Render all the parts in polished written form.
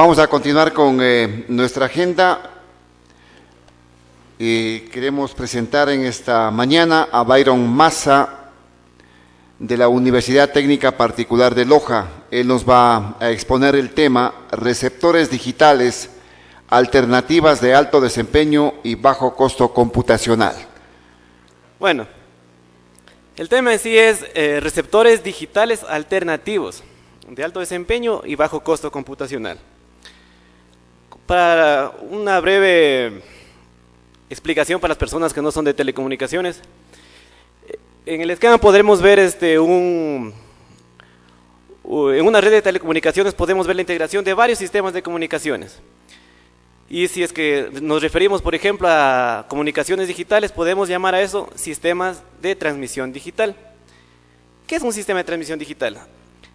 Vamos a continuar con nuestra agenda. Queremos presentar en esta mañana a Byron Massa de la Universidad Técnica Particular de Loja. Él nos va a exponer el tema receptores digitales, alternativas de alto desempeño y bajo costo computacional. Bueno, el tema en sí es receptores digitales alternativos de alto desempeño y bajo costo computacional. Para una breve explicación para las personas que no son de telecomunicaciones, en el esquema podremos ver en una red de telecomunicaciones podemos ver la integración de varios sistemas de comunicaciones. Y si es que nos referimos, por ejemplo, a comunicaciones digitales, podemos llamar a eso sistemas de transmisión digital. ¿Qué es un sistema de transmisión digital?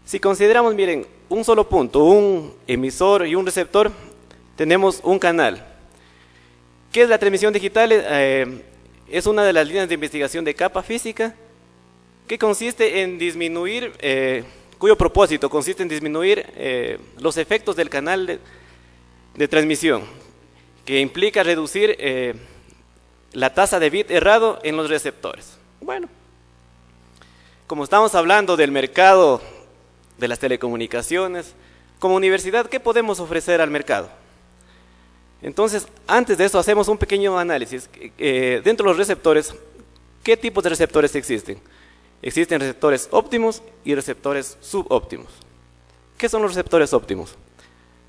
Si consideramos, miren, un solo punto, un emisor y un receptor, tenemos un canal. ¿Qué es la transmisión digital? Es una de las líneas de investigación de capa física que consiste en disminuir, cuyo propósito consiste en disminuir los efectos del canal de transmisión, que implica reducir la tasa de bit errado en los receptores. Bueno, como estamos hablando del mercado de las telecomunicaciones, como universidad, ¿qué podemos ofrecer al mercado? Entonces, antes de eso hacemos un pequeño análisis. Dentro de los receptores, ¿qué tipos de receptores existen? Existen receptores óptimos y receptores subóptimos. ¿Qué son los receptores óptimos?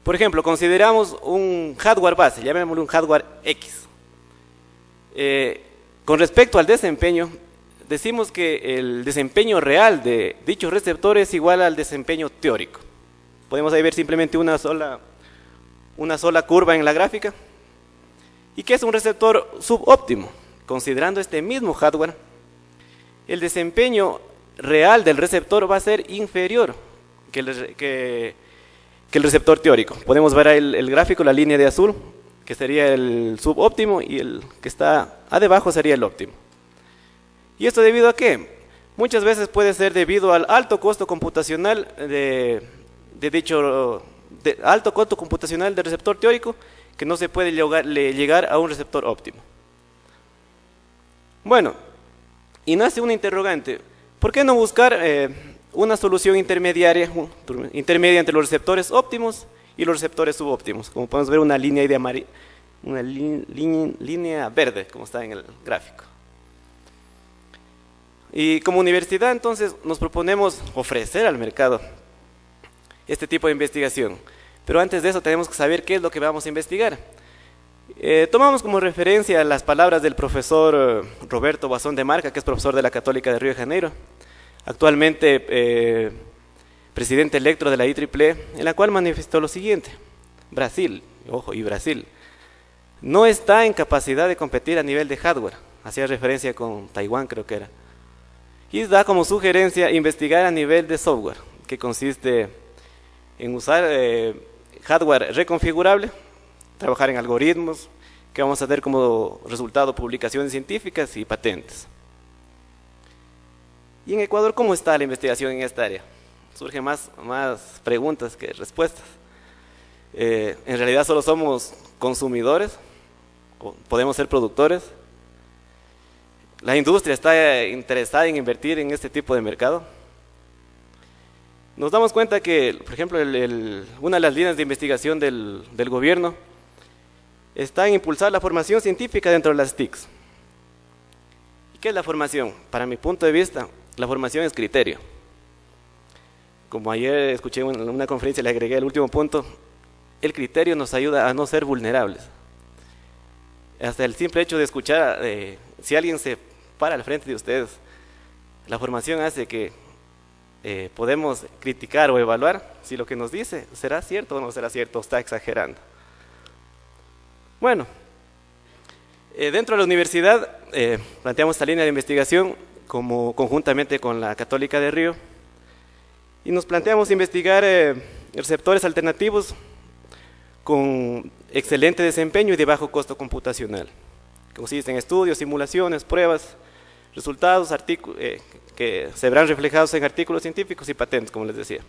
Por ejemplo, consideramos un hardware base, llamémosle un hardware X. Con respecto al desempeño, decimos que el desempeño real de dichos receptores es igual al desempeño teórico. Podemos ahí ver simplemente una sola curva en la gráfica. ¿Y qué es un receptor subóptimo? Considerando este mismo hardware, el desempeño real del receptor va a ser inferior que el receptor teórico. Podemos ver ahí el gráfico, la línea de azul, que sería el subóptimo, y el que está debajo sería el óptimo. ¿Y esto debido a qué? Muchas veces puede ser debido al alto costo computacional alto costo computacional del receptor teórico, que no se puede llegar a un receptor óptimo. Bueno, y nace una interrogante: ¿por qué no buscar una solución intermedia entre los receptores óptimos y los receptores subóptimos? Como podemos ver, una línea línea verde, como está en el gráfico. Y como universidad, entonces, nos proponemos ofrecer al mercado este tipo de investigación. Pero antes de eso tenemos que saber qué es lo que vamos a investigar. Tomamos como referencia las palabras del profesor Roberto Bazón de Marca, que es profesor de la Católica de Río de Janeiro, actualmente presidente electo de la IEEE, en la cual manifestó lo siguiente: Brasil no está en capacidad de competir a nivel de hardware. Hacía referencia con Taiwán, creo que era. Y da como sugerencia investigar a nivel de software, que consiste en usar hardware reconfigurable, trabajar en algoritmos, que vamos a tener como resultado publicaciones científicas y patentes. ¿Y en Ecuador cómo está la investigación en esta área? Surgen más preguntas que respuestas. En realidad solo somos consumidores, o podemos ser productores. ¿La industria está interesada en invertir en este tipo de mercado? Nos damos cuenta que, por ejemplo, una de las líneas de investigación del gobierno está en impulsar la formación científica dentro de las TICs. ¿Y qué es la formación? Para mi punto de vista, la formación es criterio. Como ayer escuché en una conferencia, le agregué el último punto: el criterio nos ayuda a no ser vulnerables. Hasta el simple hecho de escuchar, si alguien se para al frente de ustedes, la formación hace que podemos criticar o evaluar si lo que nos dice será cierto o no será cierto, o está exagerando. Bueno, dentro de la universidad planteamos esta línea de investigación conjuntamente con la Católica de Río, y nos planteamos investigar receptores alternativos con excelente desempeño y de bajo costo computacional. Consiste en estudios, simulaciones, pruebas, resultados, que se verán reflejados en artículos científicos y patentes, como les decía.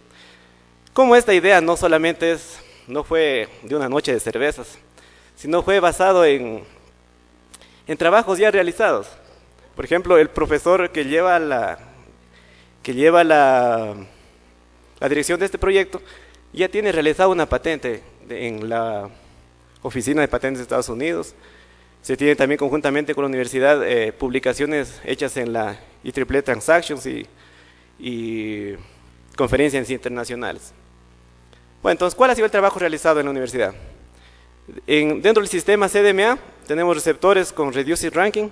Como esta idea no solamente es no fue de una noche de cervezas, sino fue basado en trabajos ya realizados. Por ejemplo, el profesor que lleva la dirección de este proyecto ya tiene realizada una patente en la Oficina de Patentes de Estados Unidos. Se tiene también conjuntamente con la universidad publicaciones hechas en la IEEE Transactions y conferencias internacionales. Bueno, entonces, ¿cuál ha sido el trabajo realizado en la universidad? Dentro del sistema CDMA tenemos receptores con Reduced Ranking,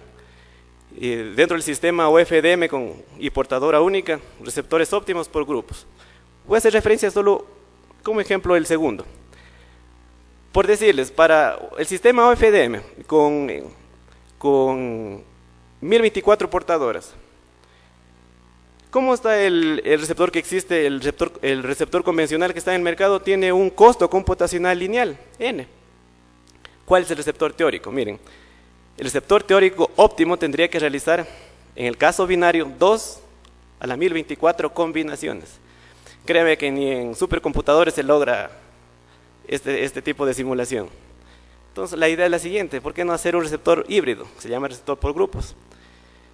y dentro del sistema OFDM y portadora única, receptores óptimos por grupos. Voy a hacer referencia solo como ejemplo el segundo. Por decirles, para el sistema OFDM con 1024 portadoras, ¿cómo está el receptor que existe? El receptor convencional que está en el mercado tiene un costo computacional lineal, N. ¿Cuál es el receptor teórico? Miren, el receptor teórico óptimo tendría que realizar, en el caso binario, 2 a la 1024 combinaciones. Créeme que ni en supercomputadores se logra este tipo de simulación. Entonces, la idea es la siguiente: ¿por qué no hacer un receptor híbrido? Se llama receptor por grupos.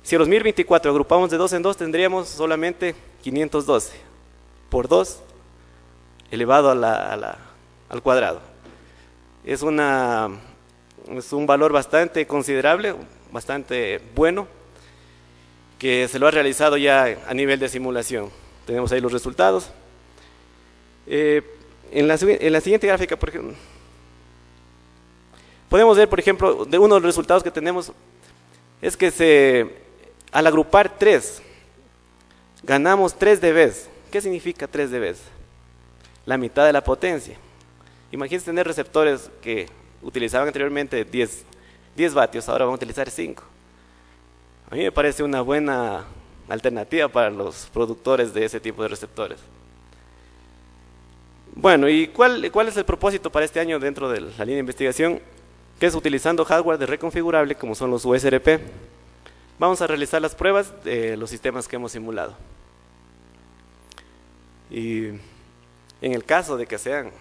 Si a los 1024 agrupamos de 2 en 2, tendríamos solamente 512 por 2 elevado al cuadrado. Es un valor bastante considerable, bastante bueno, que se lo ha realizado ya a nivel de simulación. Tenemos ahí los resultados. En la siguiente gráfica, por ejemplo, podemos ver, por ejemplo, de uno de los resultados que tenemos es que al agrupar 3, ganamos 3 dB. ¿Qué significa 3 dB? La mitad de la potencia. Imagínense tener receptores que utilizaban anteriormente 10 vatios, ahora van a utilizar 5. A mí me parece una buena alternativa para los productores de ese tipo de receptores. Bueno, ¿y cuál es el propósito para este año dentro de la línea de investigación? Que es utilizando hardware de reconfigurable, como son los USRP. Vamos a realizar las pruebas de los sistemas que hemos simulado. Y en el caso de que sean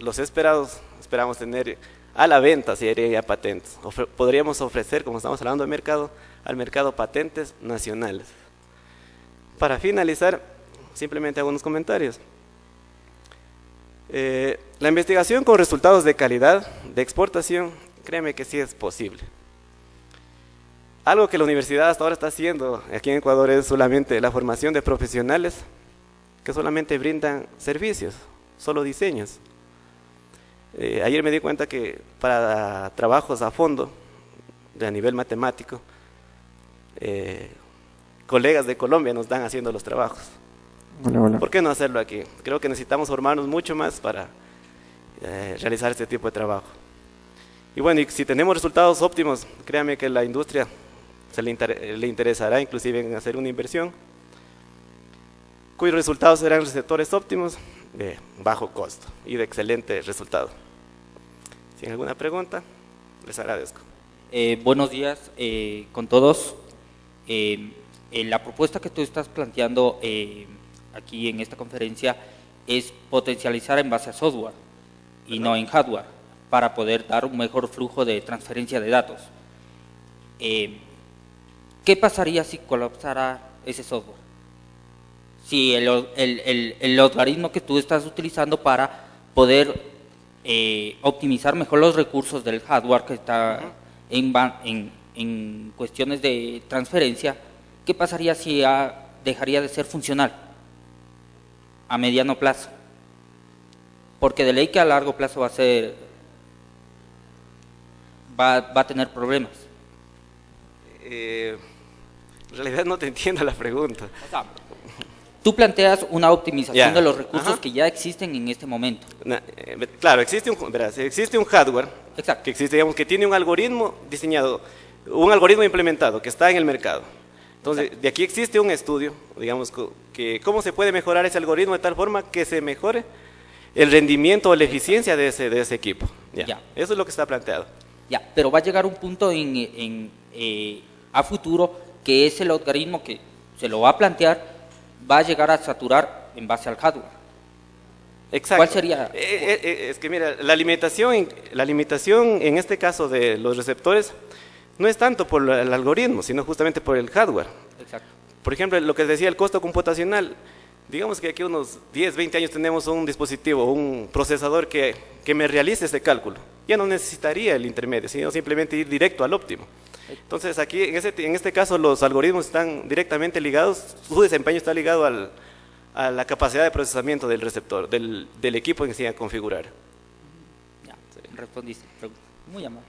los esperados, esperamos tener a la venta, si haría ya patentes. Podríamos ofrecer, como estamos hablando de mercado, al mercado patentes nacionales. Para finalizar, simplemente algunos comentarios. La investigación con resultados de calidad, de exportación, créeme que sí es posible. Algo que la universidad hasta ahora está haciendo aquí en Ecuador es solamente la formación de profesionales que solamente brindan servicios, solo diseños. Ayer me di cuenta que para trabajos a fondo, a nivel matemático, colegas de Colombia nos están haciendo los trabajos. Hola. ¿Por qué no hacerlo aquí? Creo que necesitamos formarnos mucho más para realizar este tipo de trabajo. Y bueno, y si tenemos resultados óptimos, créanme que la industria le interesará inclusive en hacer una inversión, cuyos resultados serán receptores óptimos de bajo costo y de excelente resultado. Si hay alguna pregunta, les agradezco. Buenos días con todos. La propuesta que tú estás planteando aquí en esta conferencia es potencializar en base a software y no en hardware para poder dar un mejor flujo de transferencia de datos. ¿Qué pasaría si colapsara ese software? Si el algoritmo que tú estás utilizando para poder optimizar mejor los recursos del hardware que está en cuestiones de transferencia, ¿qué pasaría si dejaría de ser funcional a mediano plazo? Porque de ley que a largo plazo va a tener problemas. En realidad no te entiendo la pregunta. O sea, tú planteas una optimización de los recursos Ajá. que ya existen en este momento. Claro, existe un hardware. Exacto. Que existe, digamos, que tiene un algoritmo diseñado, un algoritmo implementado que está en el mercado. Entonces, Exacto. de aquí existe un estudio, digamos, que cómo se puede mejorar ese algoritmo de tal forma que se mejore el rendimiento o la eficiencia de ese equipo. Ya. Eso es lo que está planteado. Ya, pero va a llegar un punto a futuro que ese algoritmo que se lo va a plantear va a llegar a saturar en base al hardware. Exacto. ¿Cuál sería? Es que mira, la limitación en este caso de los receptores no es tanto por el algoritmo, sino justamente por el hardware. Exacto. Por ejemplo, lo que decía el costo computacional, digamos que aquí unos 10, 20 años tenemos un dispositivo, un procesador que me realice ese cálculo. Ya no necesitaría el intermedio, sino simplemente ir directo al óptimo. Entonces aquí, en este caso, los algoritmos están directamente ligados, su desempeño está ligado a la capacidad de procesamiento del receptor, del equipo en que se va a configurar. Ya, respondiste. Pregunta. Muy amable.